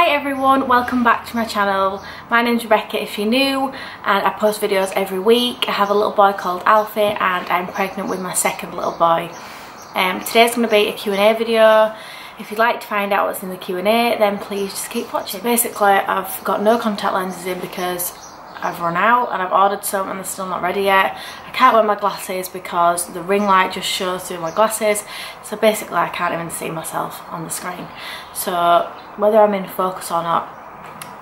everyone, welcome back to my channel. My name's Rebecca if you're new, and I post videos every week. I have a little boy called Alfie and I'm pregnant with my second little boy. Today's going to be a Q&A video. If you'd like to find out what's in the Q&A, then please just keep watching. Basically, I've got no contact lenses in because I've run out and I've ordered some and they're still not ready yet. I can't wear my glasses because the ring light just shows through my glasses, so basically I can't even see myself on the screen. So whether I'm in focus or not,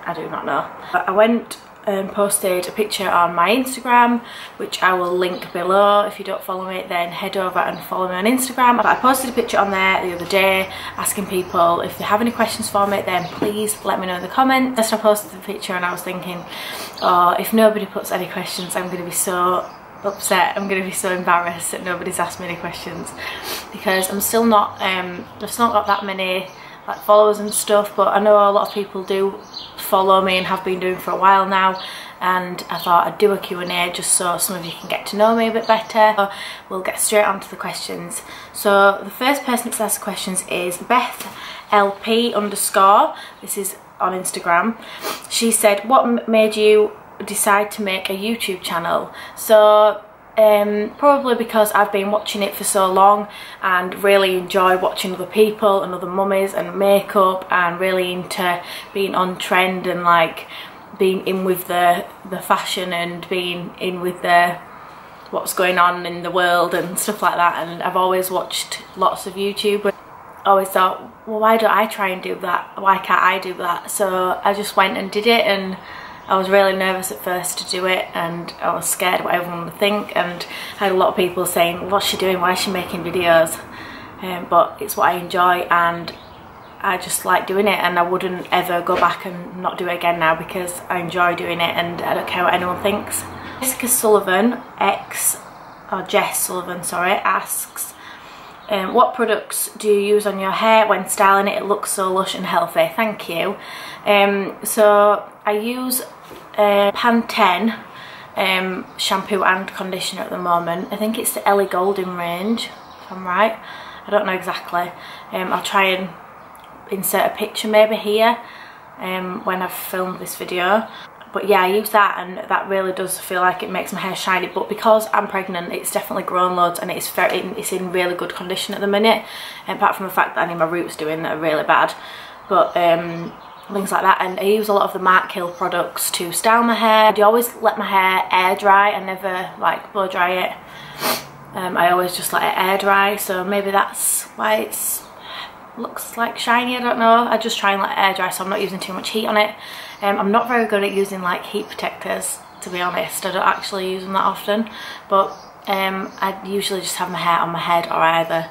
I do not know. I went and posted a picture on my Instagram, which I will link below. If you don't follow me, then head over and follow me on Instagram. But I posted a picture on there the other day asking people if they have any questions for me, then please let me know in the comments. First I posted the picture and I was thinking, oh, if nobody puts any questions, I'm going to be so upset. I'm going to be so embarrassed that nobody's asked me any questions, because I'm still not I've still not got that many like followers and stuff, but I know a lot of people do follow me and have been doing for a while now, and I thought I'd do a Q&A just so some of you can get to know me a bit better. So we'll get straight on to the questions. So the first person to ask questions is Beth LP _. This is on Instagram. She said, what made you decide to make a YouTube channel? So probably because I've been watching it for so long and really enjoy watching other people and other mummies and makeup, and really into being on trend and like being in with the fashion and being in with the what's going on in the world and stuff like that. And I've always watched lots of YouTube, but I always thought, well, why don't I try and do that? Why can't I do that? So I just went and did it, and I was really nervous at first to do it, and I was scared what everyone would think, and I had a lot of people saying, what's she doing, why is she making videos? But it's what I enjoy and I just like doing it, and I wouldn't ever go back and not do it again now because I enjoy doing it and I don't care what anyone thinks. Jessica Sullivan, Jess Sullivan, sorry, asks, what products do you use on your hair when styling it? It looks so lush and healthy. Thank you. So I use Pantene shampoo and conditioner at the moment. I think it's the Ellie Goulding range, if I'm right. I don't know exactly. I'll try and insert a picture maybe here when I've filmed this video. But yeah, I use that, and that really does feel like it makes my hair shiny. But because I'm pregnant, it's definitely grown loads and it's in really good condition at the minute, apart from the fact that I need my roots doing that are really bad. But things like that. And I use a lot of the Mark Hill products to style my hair. I do always let my hair air dry. I never like blow dry it. I always just let it air dry, so maybe that's why it's looks like shiny, I don't know. I just try and let it air dry so I'm not using too much heat on it. I'm not very good at using like heat protectors, to be honest. I don't actually use them that often, but I usually just have my hair on my head, or I either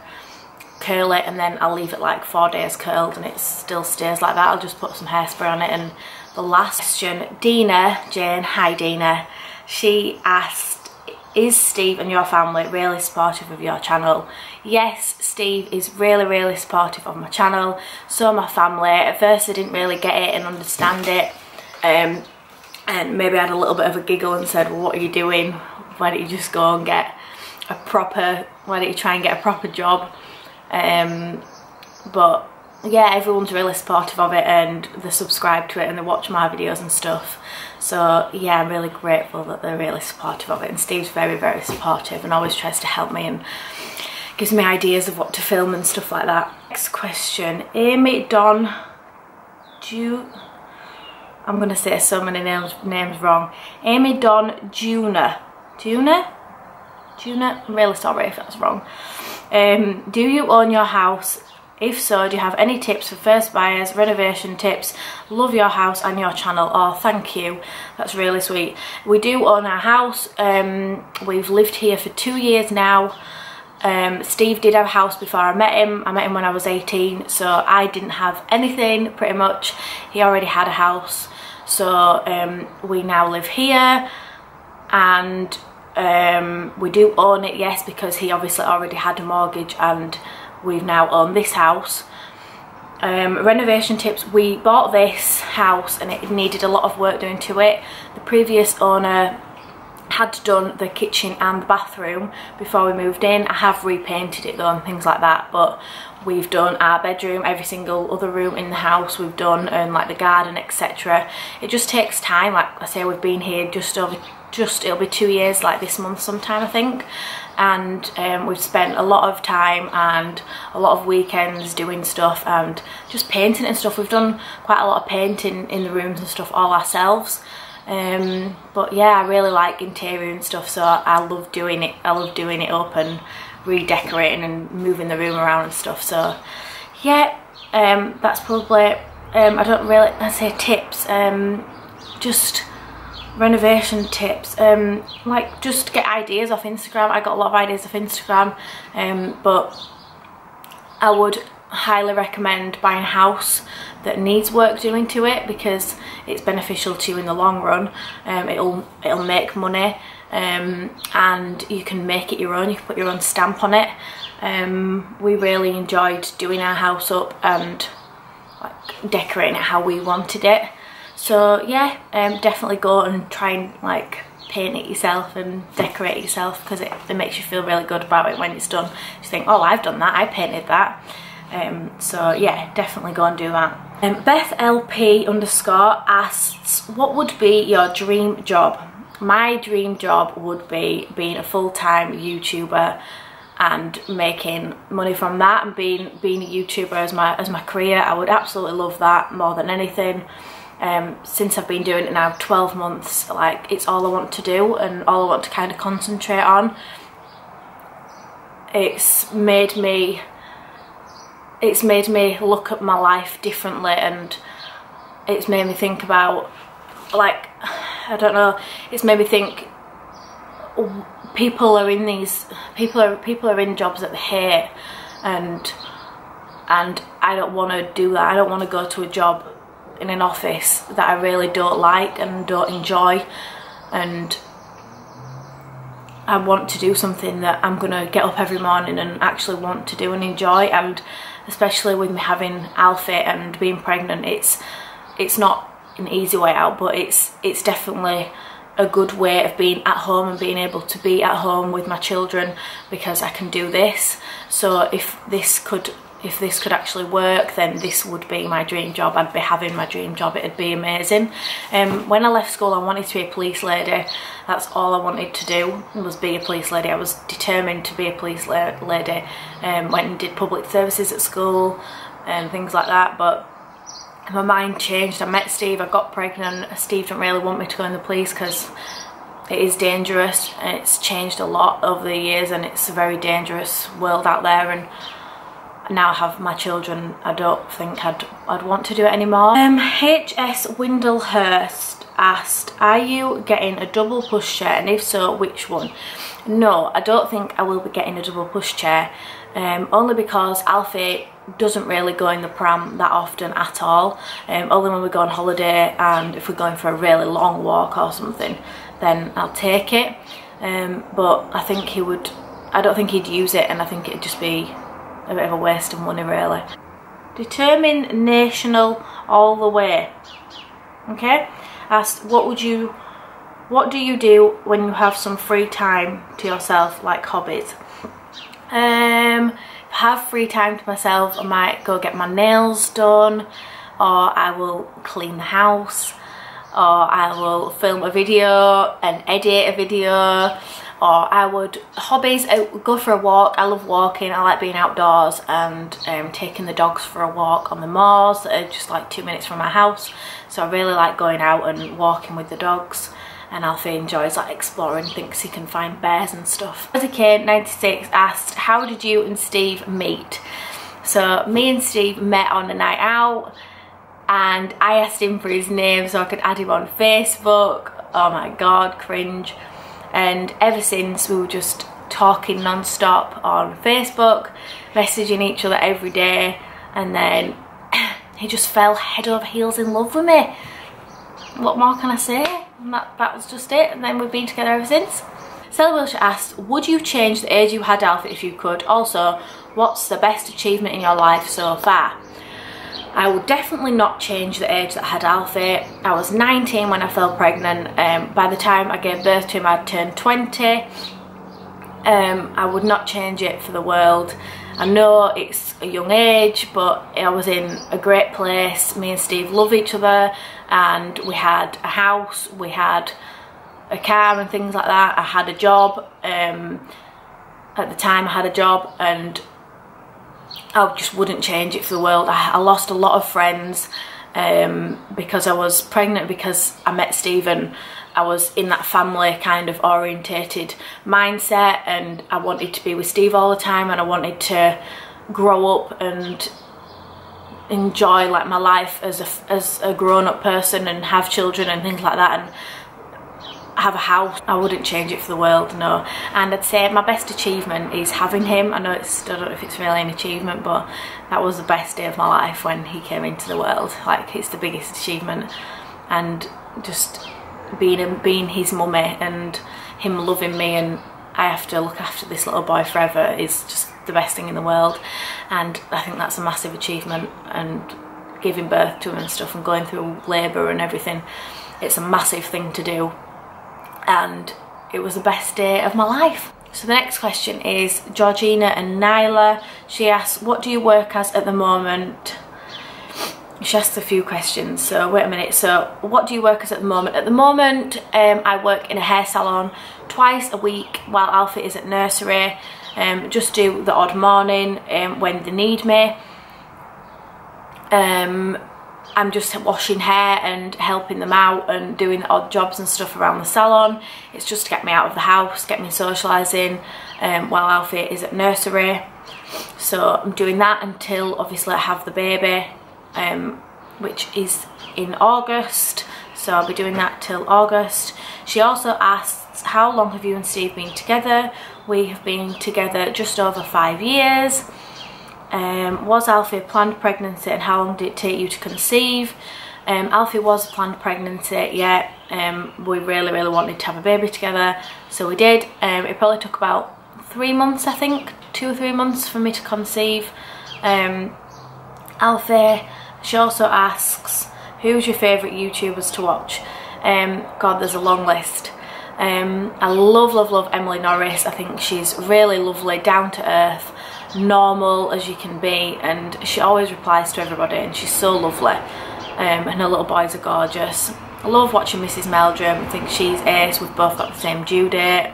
curl it and then I'll leave it like 4 days curled and it still stays like that. I'll just put some hairspray on it. And the last question, Dina Jane, hi Dina, she asked, is Steve and your family really supportive of your channel? Yes, Steve is really supportive of my channel, so my family. At first I didn't really get it and understand it, and maybe I had a little bit of a giggle and said, well, what are you doing? Why don't you just go and get a proper, why don't you try and get a proper job? But yeah, everyone's really supportive of it and they subscribe to it and they watch my videos and stuff. So yeah, I'm really grateful that they're really supportive of it, and Steve's very supportive and always tries to help me and gives me ideas of what to film and stuff like that. Next question, Amy Don I'm gonna say so many names wrong. Amy Don Juna, I'm really sorry if that's wrong. Do you own your house? If so, do you have any tips for first buyers, renovation tips? Love your house and your channel. Oh, thank you. That's really sweet. We do own our house. We've lived here for 2 years now. Steve did have a house before I met him. I met him when I was 18, so I didn't have anything pretty much. He already had a house. So we now live here, and we do own it, yes, because he obviously already had a mortgage and we've now owned this house. Renovation tips, we bought this house and it needed a lot of work doing to it. The previous owner had done the kitchen and the bathroom before we moved in. I have repainted it though and things like that, but we've done our bedroom, every single other room in the house we've done, and like the garden, etc. It just takes time. Like I say, we've been here it'll be 2 years like this month sometime, I think, and we've spent a lot of time and a lot of weekends doing stuff and just painting and stuff. We've done quite a lot of painting in the rooms and stuff all ourselves. But yeah, I really like interior and stuff, so I love doing it. I love doing it up and redecorating and moving the room around and stuff. So yeah, that's probably I don't really, I say tips, just renovation tips, like just get ideas off Instagram. I got a lot of ideas off Instagram, but I would highly recommend buying a house that needs work doing to it, because it's beneficial to you in the long run. It'll make money, and you can make it your own. You can put your own stamp on it. We really enjoyed doing our house up and like decorating it how we wanted it. So yeah, definitely go and try and like paint it yourself and decorate it yourself, because it makes you feel really good about it when it's done. You think, oh, I've done that, I painted that. So yeah, definitely go and do that. Beth LP _ asks, what would be your dream job? My dream job would be being a full-time YouTuber and making money from that, and being a YouTuber as my career. I would absolutely love that more than anything. Since I've been doing it now 12 months, like it's all I want to do and all I want to kind of concentrate on. It's made me look at my life differently, and it's made me think about, like, I don't know, it's made me think people are in jobs that they hate, and I don't want to do that. I don't want to go to a job in an office that I really don't like and don't enjoy, and I want to do something that I'm gonna get up every morning and actually want to do and enjoy. And especially with me having Alfie and being pregnant, it's not an easy way out, but it's definitely a good way of being at home and being able to be at home with my children, because I can do this. So if this could actually work, then this would be my dream job. I'd be having my dream job. It'd be amazing. When I left school, I wanted to be a police lady. That's all I wanted to do, was be a police lady. I was determined to be a police lady. Went and did public services at school and things like that, but my mind changed. I met Steve, I got pregnant. Steve didn't really want me to go in the police because it is dangerous, and it's changed a lot over the years, and it's a very dangerous world out there. And now I have my children, I don't think I'd want to do it anymore. HS Windlehurst asked, are you getting a double pushchair, and if so, which one? No, I don't think I will be getting a double pushchair, only because Alfie doesn't really go in the pram that often at all. Only when we go on holiday, and if we're going for a really long walk or something, then I'll take it. But I don't think he'd use it, and I think it'd just be a bit of a waste of money, really. Determinational all the way. Okay, asked, what do you do when you have some free time to yourself, like hobbies? If I have free time to myself, I might go get my nails done, or I will clean the house, or I will film a video and edit a video, or I would, hobbies, I would go for a walk. I love walking, I like being outdoors, and taking the dogs for a walk on the moors that are just like 2 minutes from my house. So I really like going out and walking with the dogs, and Alfie enjoys like exploring, thinks he can find bears and stuff. K96 asked, how did you and Steve meet? So me and Steve met on a night out, and I asked him for his name so I could add him on Facebook. Oh my god, cringe. And ever since, we were just talking non-stop on Facebook, messaging each other every day, and then he just fell head over heels in love with me. What more can I say? And that was just it, and then we've been together ever since. Stella Wilshire asked, would you change the age you had Alfie if you could? Also, what's the best achievement in your life so far? I would definitely not change the age that I had Alfie. I was 19 when I fell pregnant. By the time I gave birth to him, I'd turned 20. I would not change it for the world. I know it's a young age, but I was in a great place. Me and Steve love each other, and we had a house, we had a car and things like that. I had a job. At the time I had a job, and I just wouldn't change it for the world. I lost a lot of friends because I was pregnant, because I met Steve and I was in that family kind of orientated mindset, and I wanted to be with Steve all the time, and I wanted to grow up and enjoy like my life as a grown-up person and have children and things like that, and have a house. I wouldn't change it for the world, no. And I'd say my best achievement is having him. I don't know if it's really an achievement, but that was the best day of my life when he came into the world. Like, it's the biggest achievement, and just being his mummy and him loving me, and I have to look after this little boy forever, is just the best thing in the world. And I think that's a massive achievement, and giving birth to him and stuff and going through labour and everything, it's a massive thing to do, and it was the best day of my life. So the next question is Georgina and Nyla. She asks, what do you work as at the moment? She asked a few questions, so wait a minute. So what do you work as at the moment? At the moment, I work in a hair salon twice a week while Alfie is at nursery. Just do the odd morning when they need me. I'm just washing hair and helping them out and doing the odd jobs and stuff around the salon. It's just to get me out of the house, get me socialising while Alfie is at nursery. So I'm doing that until obviously I have the baby, which is in August. So I'll be doing that till August. She also asks, how long have you and Steve been together? We have been together just over 5 years. Was Alfie a planned pregnancy, and how long did it take you to conceive? Alfie was a planned pregnancy, yeah. We really wanted to have a baby together, so we did. It probably took about 3 months, I think, 2 or 3 months for me to conceive Alfie. She also asks, who's your favourite YouTubers to watch? God, there's a long list. I love Emily Norris. I think she's really lovely, down to earth, normal as you can be, and she always replies to everybody, and she's so lovely. And her little boys are gorgeous. I love watching Mrs. Meldrum. I think she's ace. We've both got the same due date.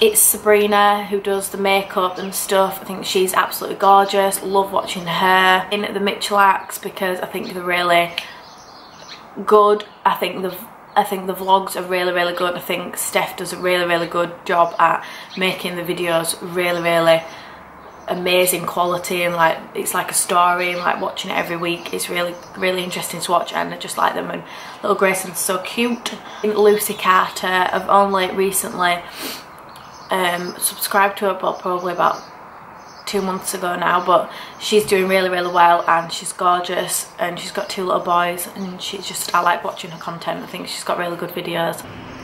It's Sabrina who does the makeup and stuff. I think she's absolutely gorgeous. Love watching her. In the Mitchellacks, because I think they're really good. I think the vlogs are really good. I think Steph does a really good job at making the videos really amazing quality, and like it's like a story, and like watching it every week is really interesting to watch, and I just like them. And little Grayson's so cute. Lucy Carter, I've only recently subscribed to her, but probably about 2 months ago now, but she's doing really well, and she's gorgeous, and she's got 2 little boys, and she's just, I like watching her content. I think she's got really good videos.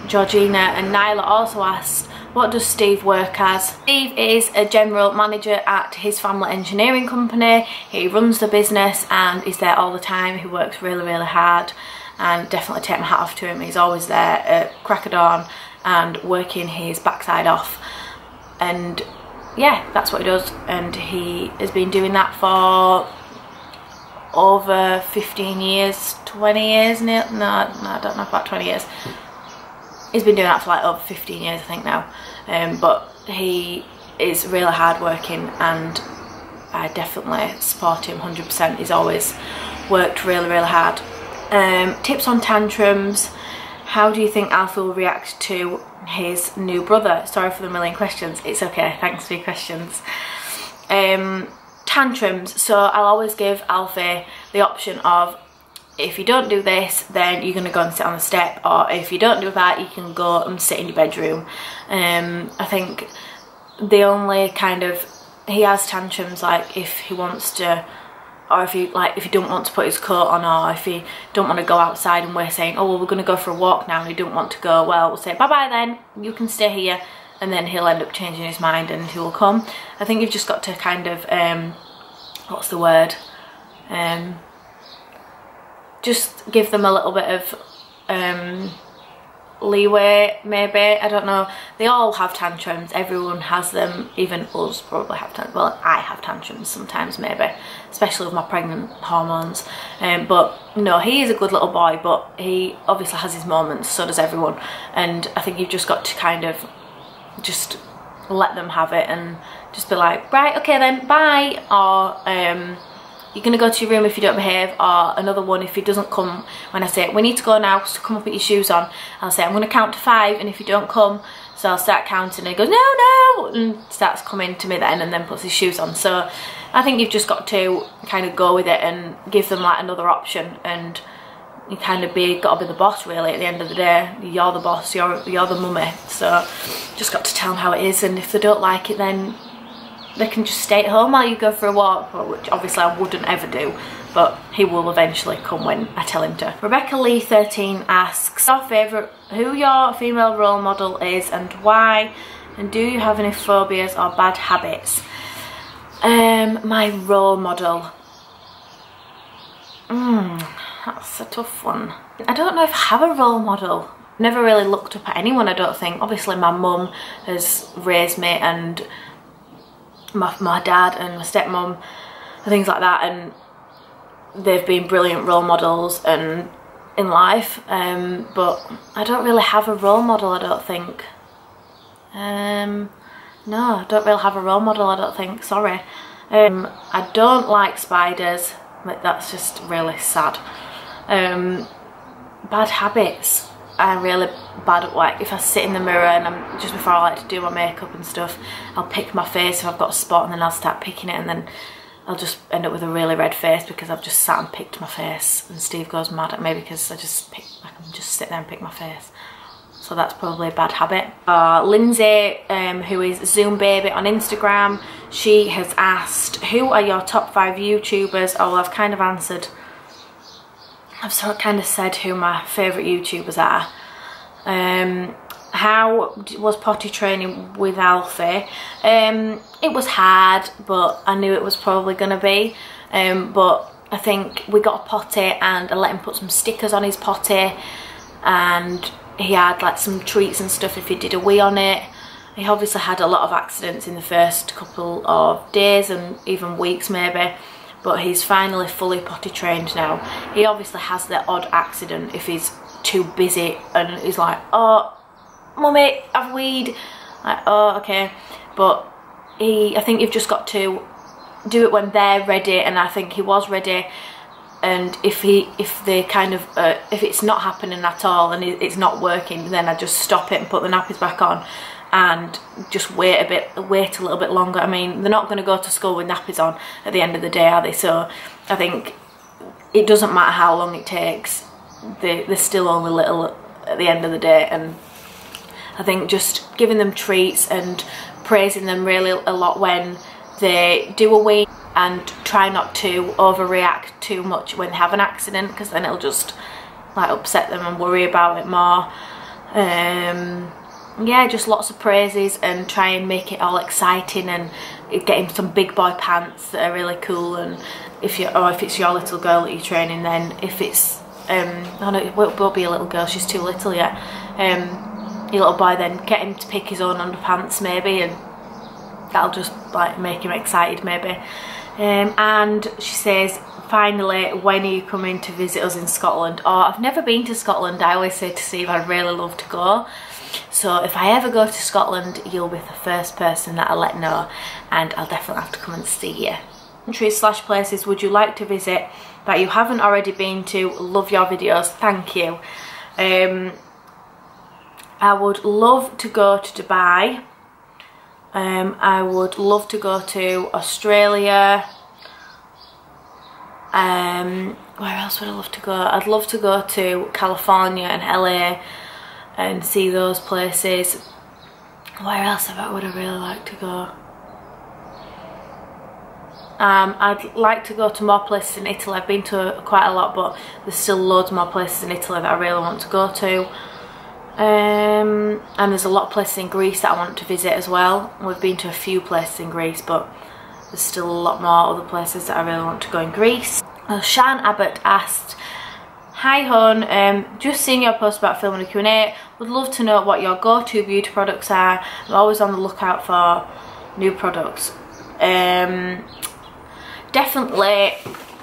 Georgina and Nyla also asked, what does Steve work as? Steve is a general manager at his family engineering company. He runs the business and is there all the time. He works really hard, and definitely take my hat off to him. He's always there at crack of dawn and working his backside off, and yeah, that's what he does, and he has been doing that for over 15 years, 20 years, no, I don't know, about 20 years. He's been doing that for like over 15 years, I think now, but he is really hard working, and I definitely support him 100%. He's always worked really hard. Tips on tantrums. How do you think Alfie will react to his new brother? Sorry for the million questions. It's okay, thanks for your questions. Tantrums. So I'll always give Alfie the option of, if you don't do this, then you're going to go and sit on the step, or if you don't do that, you can go and sit in your bedroom. I think the only kind of, he has tantrums like if he wants to, or if he don't want to put his coat on, or if he don't want to go outside, and we're saying, oh well, we're going to go for a walk now, and he don't want to go, well, we'll say bye bye then, you can stay here, and then he'll end up changing his mind and he will come. I think you've just got to kind of what's the word, just give them a little bit of leeway maybe. I don't know, they all have tantrums, everyone has them, even us probably have tantrums. Well, I have tantrums sometimes maybe, especially with my pregnant hormones, but no, he is a good little boy, but he obviously has his moments, so does everyone, and I think you've just got to kind of just let them have it and just be like, right, okay then, bye, or you're going to go to your room if you don't behave, or another one, if he doesn't come when I say, we need to go now, so come and put your shoes on, I'll say, I'm going to count to 5, and if you don't come, so I'll start counting, and he goes, no, and starts coming to me then, and then puts his shoes on. So I think you've just got to kind of go with it and give them like another option, and you kind of got to be the boss really at the end of the day. You're the boss, you're the mummy, so just got to tell them how it is, and if they don't like it, then they can just stay at home while you go for a walk, which obviously I wouldn't ever do, but he will eventually come when I tell him to. Rebecca Lee 13 asks, who your female role model is and why, and do you have any phobias or bad habits? My role model, that's a tough one. I don't know if I have a role model. Never really looked up at anyone, I don't think. Obviously my mum has raised me, and my dad and my stepmom and things like that, and they've been brilliant role models and in life, but I don't really have a role model, I don't think. No, I don't really have a role model, I don't think, sorry. I don't like spiders, like, that's just really sad. Bad habits, I'm really bad at, like, if I sit in the mirror and just before I like to do my makeup and stuff, I'll pick my face if I've got a spot, and then I'll start picking it, and then I'll just end up with a really red face because I've just sat and picked my face, and Steve goes mad at me because I can just sit there and pick my face. So that's probably a bad habit. Lindsay, who is Zoom Baby on Instagram, she has asked, who are your top 5 YouTubers? Oh, well, I've kind of answered. I've sort of kind of said who my favourite YouTubers are. How was potty training with Alfie? It was hard, but I knew it was probably going to be. But I think we got a potty, and I let him put some stickers on his potty, and he had like some treats and stuff if he did a wee on it. He obviously had a lot of accidents in the first couple of days and even weeks maybe, but he's finally fully potty trained now. He obviously has the odd accident if he's too busy and he's like, oh mummy, I've weed, like, oh okay, but I think you've just got to do it when they're ready, and I think he was ready. And if it's not happening at all and it's not working, then I just stop it and put the nappies back on and just wait a little bit longer. I mean, they're not going to go to school with nappies on at the end of the day, are they? So I think it doesn't matter how long it takes, they're still only little at the end of the day. And I think just giving them treats and praising them really a lot when they do a wee, and try not to overreact too much when they have an accident, because then it'll just like upset them and worry about it more. Yeah, just lots of praises and try and make it all exciting, and get him some big boy pants that are really cool. And if it's your little girl that you're training, then if it's oh no, it won't be a little girl, she's too little yet, your little boy, then get him to pick his own underpants maybe, and that'll just like make him excited maybe. And she says, finally, when are you coming to visit us in Scotland? Oh, I've never been to Scotland. I always say to Steve I'd really love to go. So if I ever go to Scotland, you'll be the first person that I'll let know, and I'll definitely have to come and see you. Countries / places would you like to visit that you haven't already been to? Love your videos, thank you. I would love to go to Dubai. I would love to go to Australia. Where else would I love to go? I'd love to go to California and LA and see those places. Where else would I really like to go? I'd like to go to more places in Italy. I've been to quite a lot, but there's still loads more places in Italy that I really want to go to. And there's a lot of places in Greece that I want to visit as well. We've been to a few places in Greece, but there's still a lot more other places that I really want to go in Greece. Shan Abbott asked, hi hon, just seeing your post about filming a Q&A, would love to know what your go-to beauty products are. I'm always on the lookout for new products. Definitely,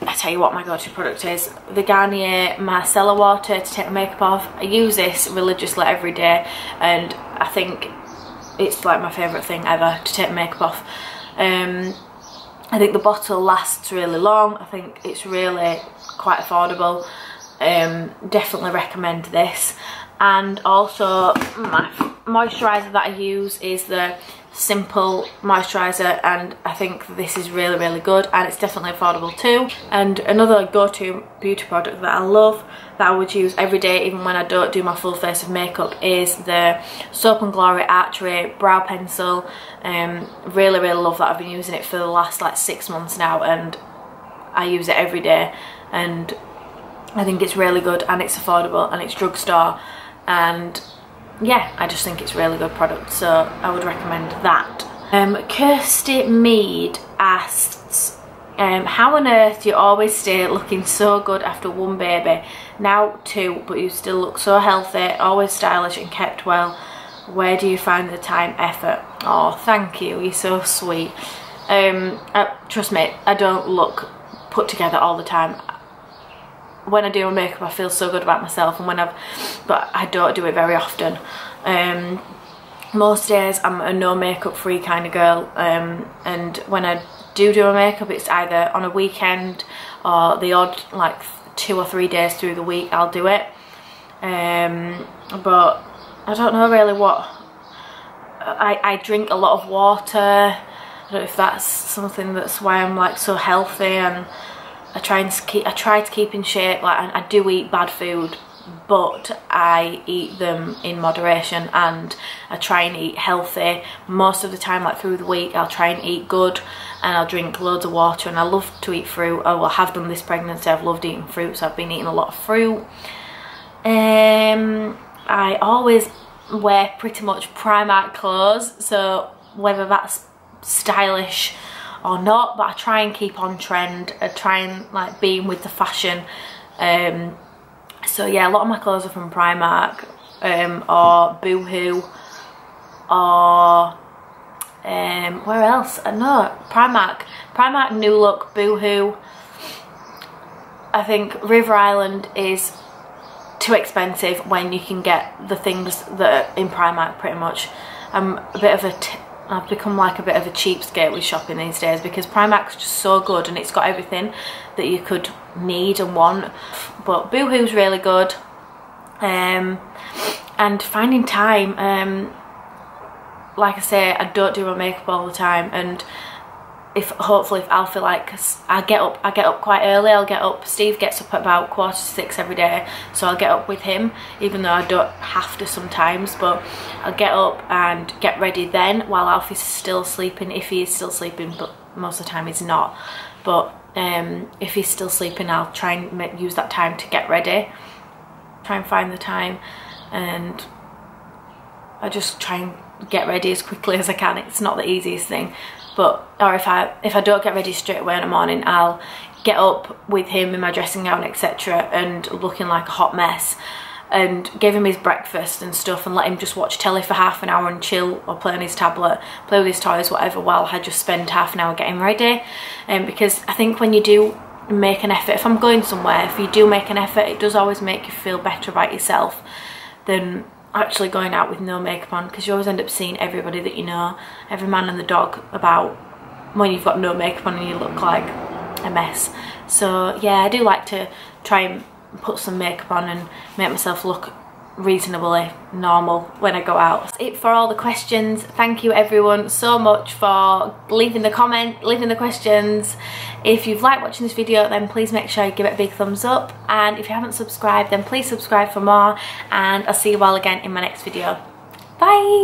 I tell you what my go-to product is, the Garnier Micellar Water to take my makeup off. I use this religiously every day and I think it's like my favourite thing ever to take my makeup off. I think the bottle lasts really long. I think it's really quite affordable. Definitely recommend this. And also my moisturiser that I use is the Simple moisturiser, and I think this is really, really good, and it's definitely affordable too. And another go-to beauty product that I love, that I would use every day even when I don't do my full face of makeup, is the Soap and Glory Archery brow pencil. Really, really love that. I've been using it for the last like 6 months now and I use it every day, and I think it's really good and it's affordable and it's drugstore, and yeah, I just think it's a really good product, so I would recommend that. Kirsty Mead asks, how on earth do you always stay looking so good after 1 baby, now 2, but you still look so healthy, always stylish and kept well? Where do you find the time, effort? Oh, thank you, you're so sweet. Trust me, I don't look put together all the time. When I do my makeup I feel so good about myself, and but I don't do it very often. Most days I'm a no makeup free kind of girl, and when I do my makeup it's either on a weekend or the odd like 2 or 3 days through the week I'll do it. But I don't know really what, I drink a lot of water. I don't know if that's something that's why I'm like so healthy, and I try to keep in shape. Like I do eat bad food, but I eat them in moderation, and I try and eat healthy most of the time. Like through the week I'll try and eat good, and I'll drink loads of water, and I love to eat fruit. I will have done this pregnancy, I've loved eating fruit, so I've been eating a lot of fruit. I always wear pretty much Primark clothes, so whether that's stylish or not, but I try and keep on trend. I try and like being with the fashion. So yeah, a lot of my clothes are from Primark, or Boohoo, or where else? No, Primark, New Look, Boohoo. I think River Island is too expensive when you can get the things that are in Primark pretty much. I've become like a bit of a cheapskate with shopping these days, because Primark's just so good and it's got everything that you could need and want. But Boohoo's really good. And finding time, like I say, I don't do my makeup all the time, and hopefully if I'll feel like, I get up quite early. I'll get up, Steve gets up at about 5:45 every day, so I'll get up with him, even though I don't have to sometimes, but I'll get up and get ready then while Alfie's still sleeping, if he is still sleeping, but most of the time he's not. But if he's still sleeping, I'll try and use that time to get ready, try and find the time, and I just try and get ready as quickly as I can. It's not the easiest thing, but or if I don't get ready straight away in the morning, I'll get up with him in my dressing gown, etc., and looking like a hot mess, and give him his breakfast and stuff, and let him just watch telly for half an hour and chill, or play on his tablet, play with his toys, whatever, while I just spend half an hour getting ready. Because I think when you do make an effort, if I'm going somewhere, if you do make an effort, it does always make you feel better about yourself than actually going out with no makeup on, because you always end up seeing everybody that you know, every man and the dog, about when you've got no makeup on and you look like a mess. So yeah, I do like to try and put some makeup on and make myself look reasonably normal when I go out. That's it for all the questions. Thank you everyone so much for leaving the questions. If you've liked watching this video, then please make sure you give it a big thumbs up, and if you haven't subscribed, then please subscribe for more, and I'll see you all again in my next video. Bye.